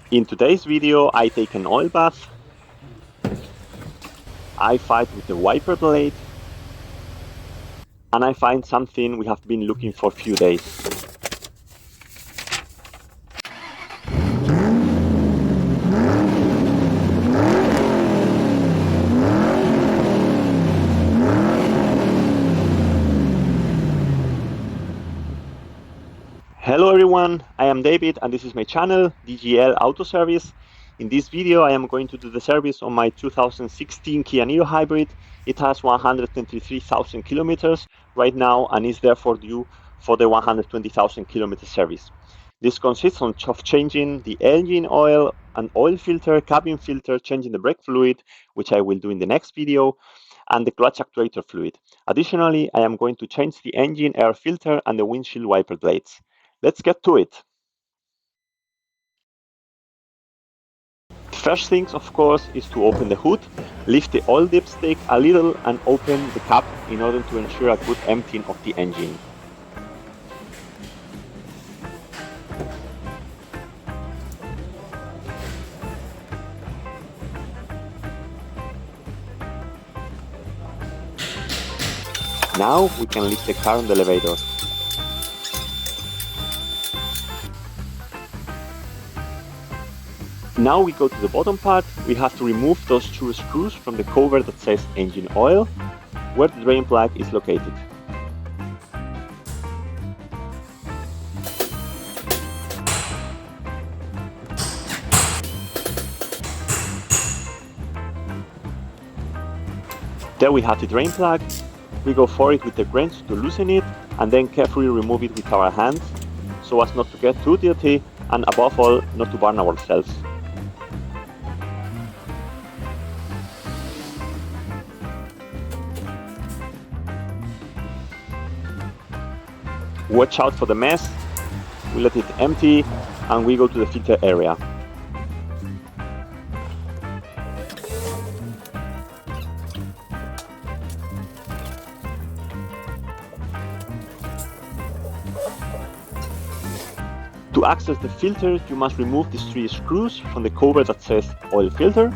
In today's video, I take an oil bath, I fight with the wiper blade, and I find something we have been looking for a few days. Hello everyone, I am David and this is my channel, DGL Auto Service. In this video I am going to do the service on my 2016 Kia Niro hybrid. It has 123,000 kilometers right now and is therefore due for the 120,000 kilometer service. This consists of changing the engine oil, an oil filter, cabin filter, changing the brake fluid, which I will do in the next video, and the clutch actuator fluid. Additionally, I am going to change the engine air filter and the windshield wiper blades. Let's get to it. First things, of course, is to open the hood, lift the oil dipstick a little and open the cap in order to ensure a good emptying of the engine. Now we can lift the car on the elevator. Now we go to the bottom part. We have to remove those two screws from the cover that says engine oil, where the drain plug is located. There we have the drain plug. We go for it with the wrench to loosen it and then carefully remove it with our hands so as not to get too dirty and above all not to burn ourselves. Watch out for the mess, we let it empty and we go to the filter area. To access the filter, you must remove these three screws from the cover that says oil filter.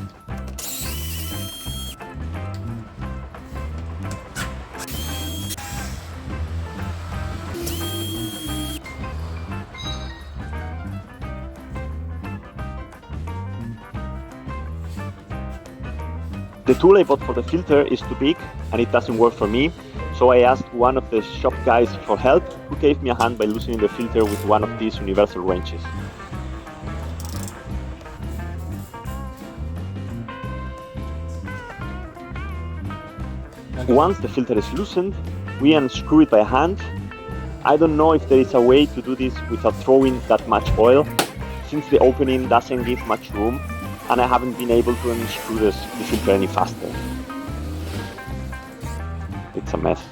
The tool I bought for the filter is too big and it doesn't work for me, so I asked one of the shop guys for help, who gave me a hand by loosening the filter with one of these universal wrenches. Once the filter is loosened, we unscrew it by hand. I don't know if there is a way to do this without throwing that much oil, since the opening doesn't give much room and I haven't been able to unscrew the filter any faster. It's a mess.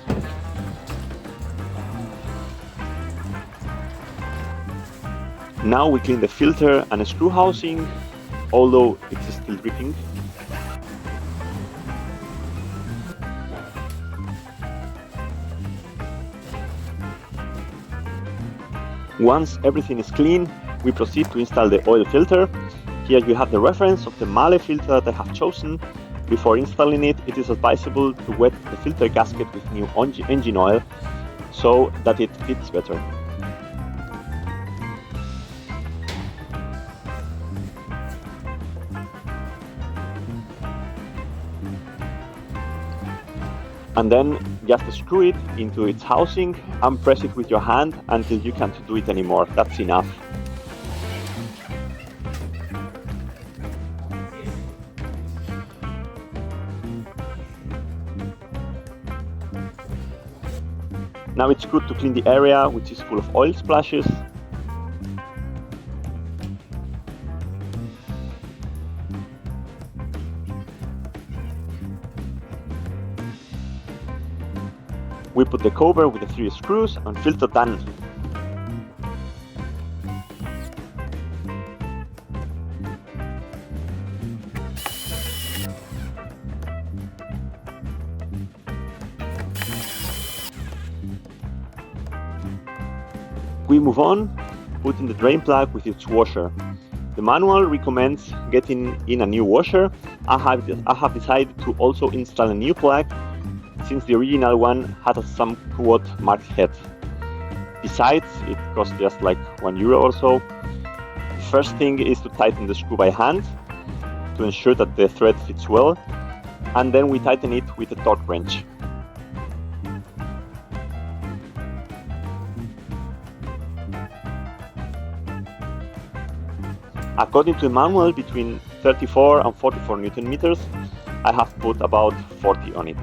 Now we clean the filter and screw housing, although it's still dripping. Once everything is clean, we proceed to install the oil filter. Here you have the reference of the Male filter that I have chosen. Before installing it, it is advisable to wet the filter gasket with new engine oil so that it fits better. And then just screw it into its housing and press it with your hand until you can't do it anymore. That's enough. Now it's good to clean the area, which is full of oil splashes. We put the cover with the 3 screws and filter done. We move on, putting the drain plug with its washer. The manual recommends getting in a new washer. I have decided to also install a new plug, since the original one had a somewhat marked head. Besides, it costs just like €1 or so. The first thing is to tighten the screw by hand to ensure that the thread fits well, and then we tighten it with a torque wrench. According to the manual, between 34 and 44 Newton meters, I have put about 40 on it.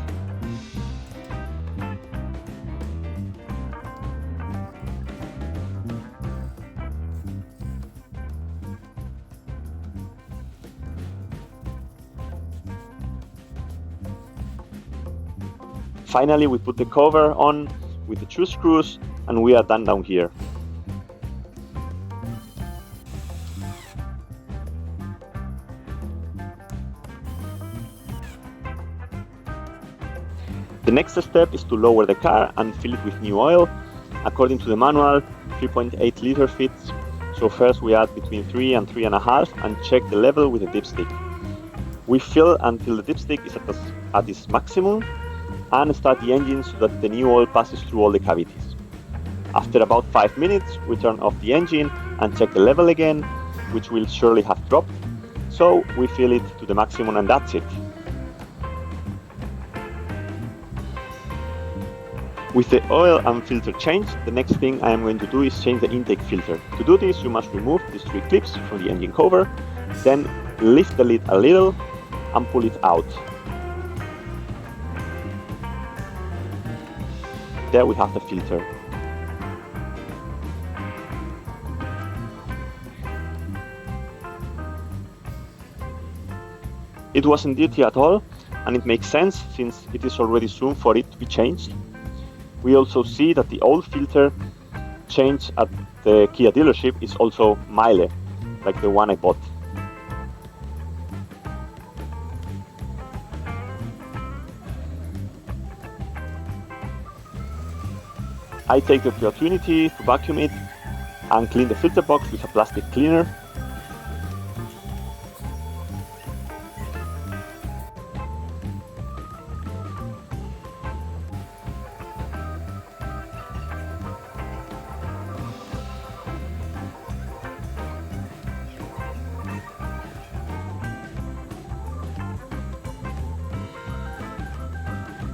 Finally, we put the cover on with the 2 screws, and we are done down here. The next step is to lower the car and fill it with new oil. According to the manual, 3.8 liter fits. So first we add between 3 and 3.5 and check the level with the dipstick. We fill until the dipstick is at its maximum and start the engine so that the new oil passes through all the cavities. After about 5 minutes, we turn off the engine and check the level again, which will surely have dropped. So we fill it to the maximum, and that's it. With the oil and filter changed, the next thing I am going to do is change the intake filter. To do this, you must remove these 3 clips from the engine cover, then lift the lid a little and pull it out. There we have the filter. It wasn't dirty at all, and it makes sense since it is already soon for it to be changed. We also see that the old filter change at the Kia dealership is also mild, like the one I bought. I take the opportunity to vacuum it and clean the filter box with a plastic cleaner.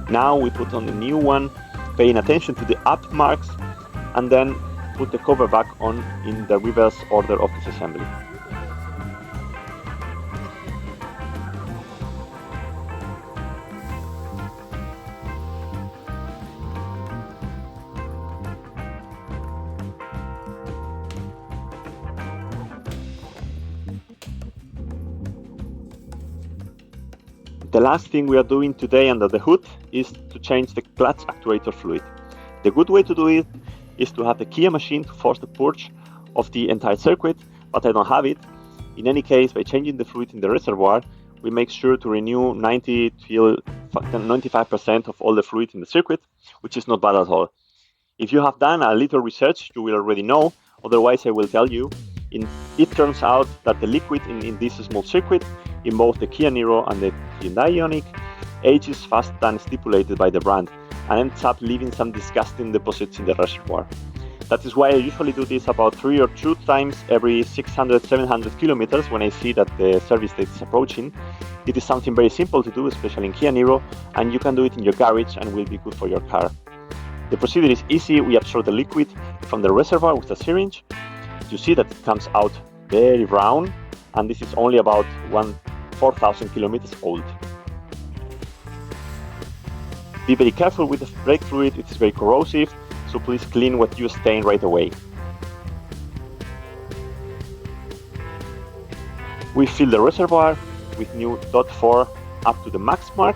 Now we put on the new one, paying attention to the up marks, and then put the cover back on in the reverse order of this assembly. The last thing we are doing today under the hood is to change the clutch actuator fluid. The good way to do it is to have the Kia machine to force the purge of the entire circuit, but I don't have it. In any case, by changing the fluid in the reservoir, we make sure to renew 90 till 95% of all the fluid in the circuit, which is not bad at all. If you have done a little research, you will already know, otherwise I will tell you. It turns out that the liquid in this small circuit, in both the Kia Niro and the Hyundai Ioniq, ages faster than stipulated by the brand and ends up leaving some disgusting deposits in the reservoir. That is why I usually do this about 3 or 2 times every 600-700 kilometers when I see that the service date is approaching. It is something very simple to do, especially in Kia Niro, and you can do it in your garage and will be good for your car. The procedure is easy. We absorb the liquid from the reservoir with a syringe. You see that it comes out very brown, and this is only about 4,000 kilometers old. Be very careful with the brake fluid, it is very corrosive, so please clean what you stain right away. We fill the reservoir with new .4 up to the max mark.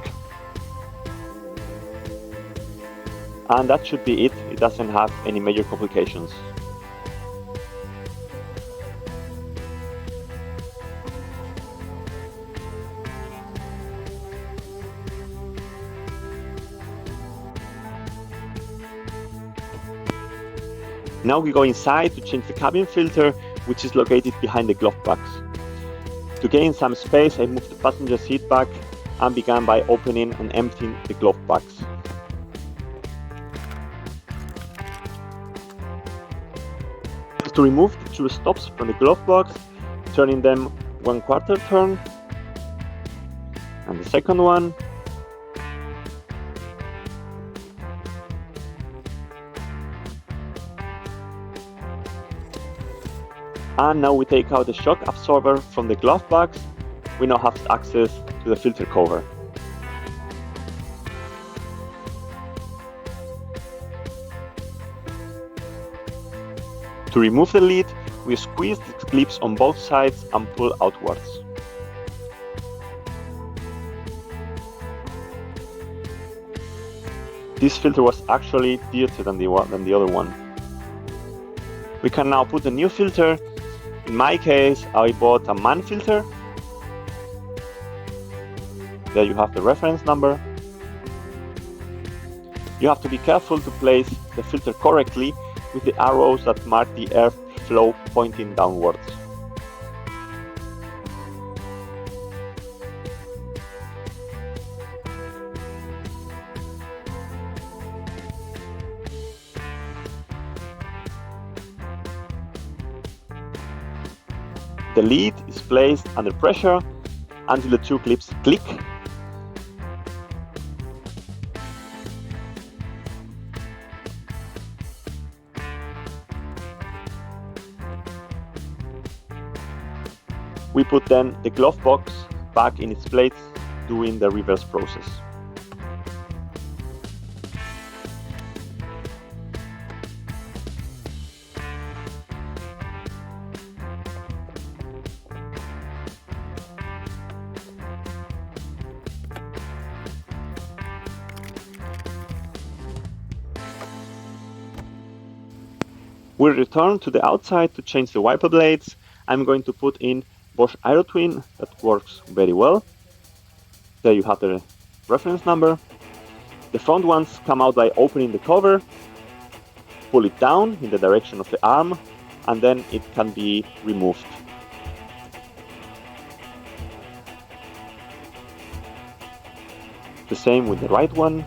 And that should be it. It doesn't have any major complications. Now we go inside to change the cabin filter, which is located behind the glove box. To gain some space, I moved the passenger seat back and began by opening and emptying the glove box. To remove the two stops from the glove box, turning them 1/4 turn, and the second one, and now we take out the shock absorber from the glove box. We now have access to the filter cover. To remove the lid, we squeeze the clips on both sides and pull outwards. This filter was actually dirtier than the other one. We can now put a new filter. In my case, I bought a MAN filter. There you have the reference number. You have to be careful to place the filter correctly with the arrows that mark the air flow pointing downwards. The lid is placed under pressure until the two clips click. We put then the glove box back in its place, doing the reverse process. We return to the outside to change the wiper blades. I'm going to put in Bosch Aerotwin, that works very well. There you have the reference number. The front ones come out by opening the cover, pull it down in the direction of the arm, and then it can be removed. The same with the right one.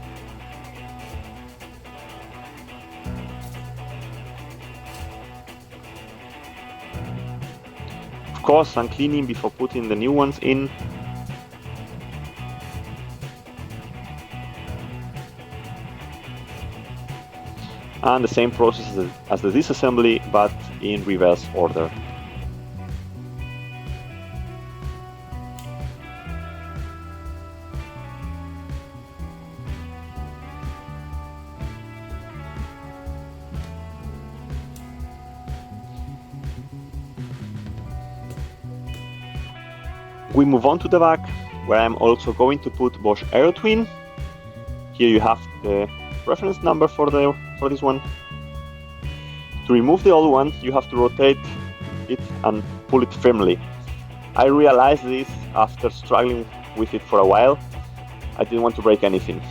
Of course, some cleaning before putting the new ones in. And the same process as the disassembly, but in reverse order. We move on to the back, where I'm also going to put Bosch Aerotwin. Here you have the reference number for this one. To remove the old one, you have to rotate it and pull it firmly. I realized this after struggling with it for a while. I didn't want to break anything.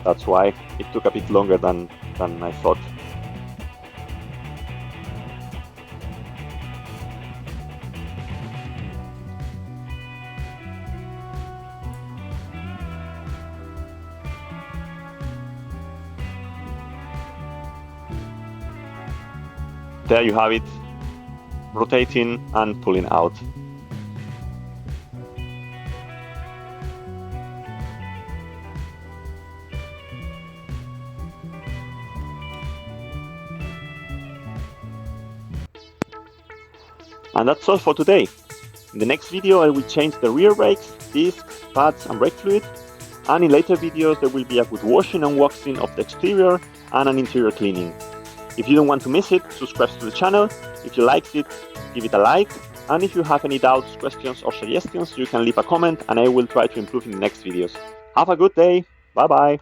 That's why it took a bit longer than I thought. There you have it, rotating and pulling out. And that's all for today. In the next video I will change the rear brakes, discs, pads and brake fluid. And in later videos there will be a good washing and waxing of the exterior and an interior cleaning. If you don't want to miss it, subscribe to the channel. If you liked it, give it a like. And if you have any doubts, questions or suggestions, you can leave a comment and I will try to improve in the next videos. Have a good day. Bye bye.